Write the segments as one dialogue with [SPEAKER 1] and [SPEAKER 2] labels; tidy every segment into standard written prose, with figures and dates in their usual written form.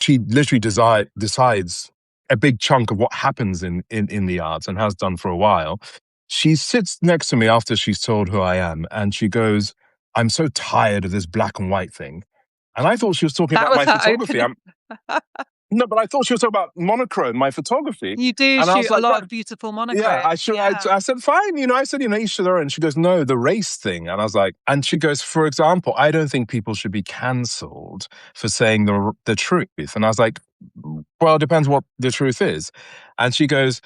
[SPEAKER 1] she literally decides a big chunk of what happens in the arts and has done for a while. She sits next to me after she's told who I am, and she goes, "I'm so tired of this black and white thing." And I thought she was talking about my photography. No, but I thought she was talking about monochrome, my photography.
[SPEAKER 2] You do
[SPEAKER 1] and
[SPEAKER 2] shoot a lot of beautiful monochrome.
[SPEAKER 1] Yeah, I said, fine. I said, each to their own. She goes, no, the race thing. And I was like, and she goes, for example, I don't think people should be cancelled for saying the truth. And I was like, well, it depends what the truth is. And she goes,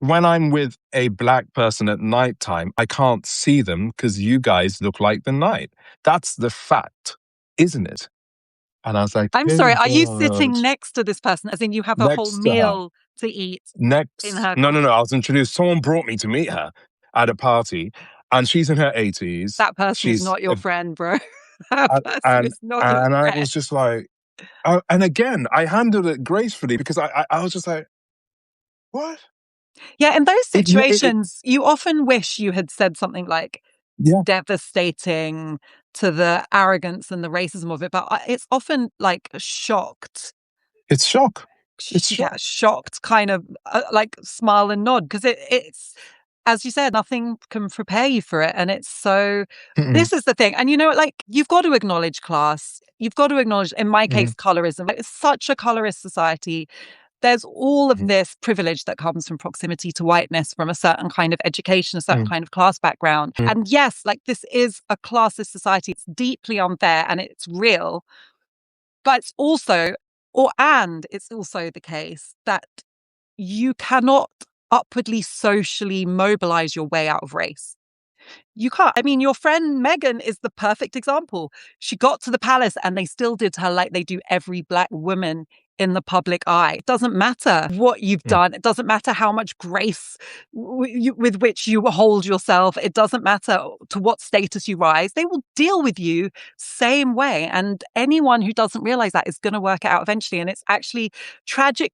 [SPEAKER 1] when I'm with a black person at nighttime, I can't see them because you guys look like the night. That's the fact, isn't it? And I was like,
[SPEAKER 2] I'm sorry, are you sitting next to this person? As in you have a whole meal to eat in her?
[SPEAKER 1] No. I was introduced. Someone brought me to meet her at a party, and she's in her 80s.
[SPEAKER 2] That person is not your friend, bro. That person is not your friend.
[SPEAKER 1] I was just like, and again, I handled it gracefully because I was just like, what?
[SPEAKER 2] Yeah, in those situations, you often wish you had said something like, devastating to the arrogance and the racism of it, but it's often like shocked.
[SPEAKER 1] It's shock.
[SPEAKER 2] Shocked, kind of like smile and nod, because it's, as you said, nothing can prepare you for it. And it's so, this is the thing. And you've got to acknowledge class. You've got to acknowledge, in my case, colorism. It's such a colorist society. There's all of this privilege that comes from proximity to whiteness, from a certain kind of education, a certain kind of class background. And yes, this is a classist society. It's deeply unfair and it's real. But it's also, it's also the case that you cannot upwardly socially mobilize your way out of race. You can't. I mean, your friend Megan is the perfect example. She got to the palace and they still did her like they do every black woman in the public eye. It doesn't matter what you've done. It doesn't matter how much grace with which you hold yourself. It doesn't matter to what status you rise. They will deal with you same way. And anyone who doesn't realize that is going to work it out eventually. And it's actually tragic